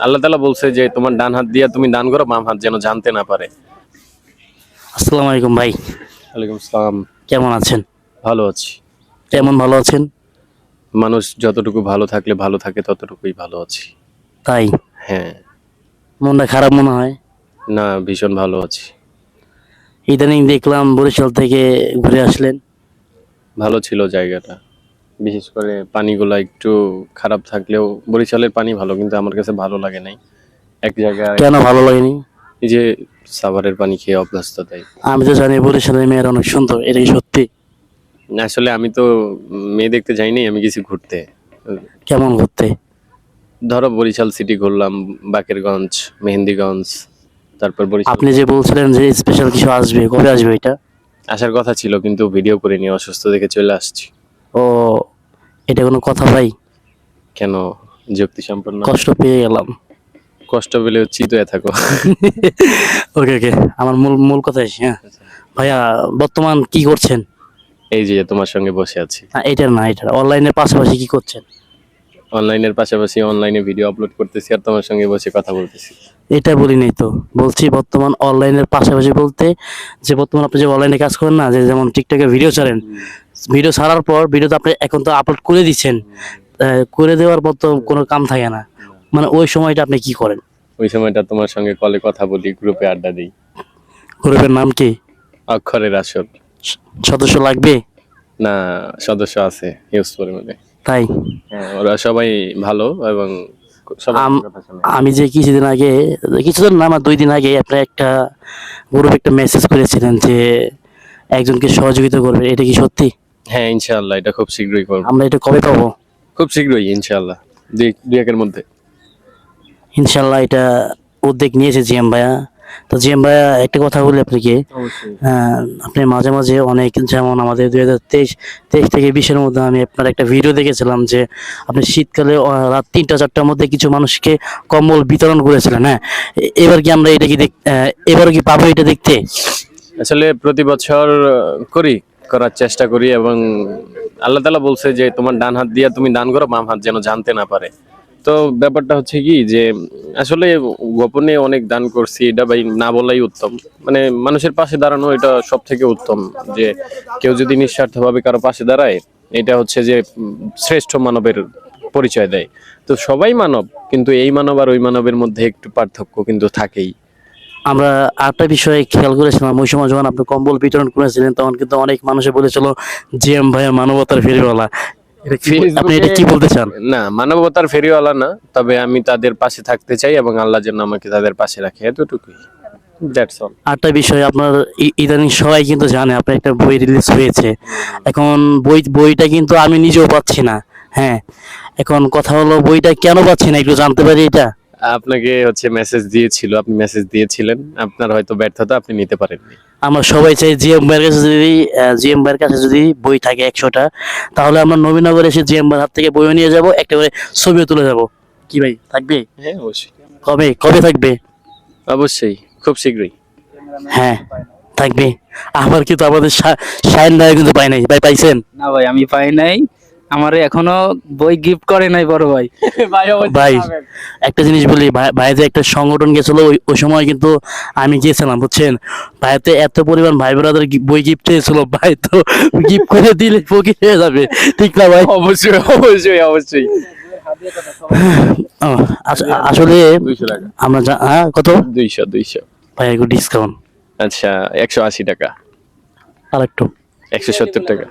আল্লাহ তাআলা বলছে যে তোমার ডান হাত দিয়ে তুমি দান করো, বাম হাত যেন জানতে না পারে। আসসালামু আলাইকুম ভাই, ওয়ালাইকুম আসসালাম। কেমন আছেন? ভালো আছি। কেমন ভালো আছেন? মানুষ যতটুকু ভালো থাকলে ভালো থাকে ততটুকুই ভালো আছি। তাই হ্যাঁ। মনটা খারাপ মনে হয়? না, ভীষণ ভালো আছি। ইদানিং দেখলাম বরিশাল থেকে ঘুরে আসলেন। ভালো ছিল জায়গাটা, বিশেষ করে পানিগুলা একটু খারাপ থাকলেও বরিশালের পানি ভালো, কিন্তু আমার কাছে ভালো লাগে নাই। এক জায়গায় কেন ভালো লাগেনি? এই যে সাভারের পানি খেয়ে অভ্যস্ত, তাই। আমি তো জানি বরিশালের মেয়েরা অনেক সুন্দর, এটা কি সত্যি? আসলে আমি তো মেয়ে দেখতে যাইনি, আমি গেছি ঘুরতে। কেমন ঘুরতে? ধরো বরিশাল সিটি ঘুরলাম, বাকেরগঞ্জ, মেহেন্দিগঞ্জ, তারপর বরিশাল। আপনি যে বলছিলেন যে স্পেশাল কিছু আসবে, কবে আসবে এটা? আসার কথা ছিল কিন্তু ভিডিও করে নিয়ে অসুস্থ দেখে চলে আসছি। ও, এটা কোনো কথা ভাই? কেন, যুক্তি সম্পন্ন। কষ্ট পেয়ে গেলাম। কষ্ট পেলে চিতয়ে থাকো। ওকে ওকে, আমার মূল মূল কথা আসি। হ্যাঁ ভাইয়া, বর্তমান কি করছেন? এই যে তোমার সঙ্গে বসে আছি। এটার না, এটার অনলাইনের পাশাপাশি কি করছেন? অনলাইনের পাশাপাশি অনলাইনে ভিডিও আপলোড করতেছি আর তোমার সঙ্গে বসে কথা বলতেছি। এটা বলি নাই তো, বলছি বর্তমান অনলাইনের পাশাপাশি বলতে যে বর্তমান আপনি যে অনলাইনে কাজ করেন না, যে যেমন টিকটকে ভিডিও ছাড়েন, ভিডিও ছাড়ার পর ভিডিও তো আপনি এখন তো আপলোড করে দিচ্ছেন, করে দেওয়ার পর তো কোনো কাম থাকে না, মানে ওই সময়টা আপনি কি করেন? ওই সময়টা তোমার সঙ্গে কলে কথা বলি, গ্রুপে আড্ডা দিই। গ্রুপের নাম কি? অক্ষরের আসর। সদস্য লাগবে? না, সদস্য আছে হিউজ পরিমাণে। তাই হ্যাঁ, ওরা সবাই ভালো এবং সবাই আমার কথা শোনে। আমি যে কিছুদিন আগে, কিছুদিন না আমার 2 দিন আগে আপনার একটা গ্রুপে একটা মেসেজ করেছিলেন যে একজনকে সহযোগিতা করবে, এটা কি সত্যি? হ্যাঁ, ইনশাআল্লাহ এটা খুব শীঘ্রই করব। আমরা এটা কবে পাবো? খুব শীঘ্রই ইনশাআল্লাহ, দুই একের মধ্যে। ইনশাল্লাহ এটা উদ্যোগ নিয়েছে জিএম ভাইয়া। তো জিএম ভাইয়া, একটা কথা বলি আপনাকে, অবশ্যই। আপনি মাঝে মাঝে অনেক, যেমন আমাদের 2023 থেকে 20-এর মধ্যে আমি আপনার একটা ভিডিও দেখেছিলাম যে আপনি শীতকালে রাত 3টা 4টার মধ্যে কিছু মানুষকে কম্বল বিতরণ করেছিলেন। হ্যাঁ, এবার কি আমরা এটা কি এবারও কি পাবো এটা দেখতে? আসলে প্রতি বছর করার চেষ্টা করি এবং আল্লাহ তাআলা বলছে যে তোমার ডান হাত দিয়ে তুমি দান করো, বাম হাত যেন জানতে না পারে। তো ব্যাপারটা হচ্ছে কি যে আসলে গোপনে অনেক দান করছি, এটা ভাই না বলাই উত্তম। মানে মানুষের পাশে দাঁড়ানো এটা সব থেকে উত্তম। যে কেউ যদি নিঃস্বার্থভাবে কারো পাশে দাঁড়ায়, এটা হচ্ছে যে শ্রেষ্ঠ মানবের পরিচয় দেয়। তো সবাই মানব, কিন্তু এই মানব আর ওই মানবের মধ্যে একটু পার্থক্য কিন্তু থাকেই। আমরা আরেকটা বিষয়ে খেয়াল করেছিলাম, ওই সময় যখন আপনি কম্বল বিতরণ করেছিলেন তখন কিন্তু অনেক মানুষে বলেছিল জিএম ভাইয়া মানবতার ফেরিওয়ালা। আপনি এটা কি বলতে চান? না, মানবতার ফেরিওয়ালা না, তবে আমি তাদের পাশে থাকতে চাই এবং আল্লাহ যেন আমাকে তাদের পাশে রাখে, এতটুকুই। That's all. আরেকটা বিষয়, আপনার ইদানিং সবাই কিন্তু জানে আপনার একটা বই রিলিজ হয়েছে। এখন বইটা কিন্তু আমি নিজেও পাচ্ছি না। হ্যাঁ, এখন কথা হলো বইটা কেন পাচ্ছি না, একটু জানতে পারি এটা? আপনাকে হচ্ছে মেসেজ দিয়েছিল, আপনি মেসেজ দিয়েছিলেন, আপনার হয়তো ব্যর্থতা, আপনি নিতে পারেননি। আমরা সবাই চাই জিএম ভাইয়ের কাছে যদি বই থাকে 100টা, তাহলে আমরা নবীনগর এসে জিএম ভাইয়ের হাত থেকে বইও নিয়ে যাব, একটা করে ছবিও তুলে যাব। কি ভাই, থাকবে? হ্যাঁ, অবশ্যই। কবে কবে থাকবে? অবশ্যই, খুব শীঘ্রই। হ্যাঁ, থাকবে। আমার কিন্তু আমাদের শাইন ভাই কিন্তু পাই নাই, ভাই পাইছেন? না ভাই, আমি পাই নাই। আমারে এখনো বই গিফট করে নাই বড় ভাই। ভাই একটা জিনিস বলি, ভাই যে একটা সংগঠন গেছিল, ওই সময় কিন্তু আমি গিয়েছিলাম, বুঝছেন? ভাইতে এত পরিমাণ ভাই ব্রাদার বই গিফট চেয়েছিল, ভাই তো গিফট করে দিলে ফকির হয়ে যাবে, ঠিক না ভাই? অবশ্যই অবশ্যই অবশ্যই। ও, আসলে 200 টাকা। আমরা হ্যাঁ, কত? 200। ভাই একটু ডিসকাউন্ট আচ্ছা, 180 টাকা, আর একটু। 170 টাকা।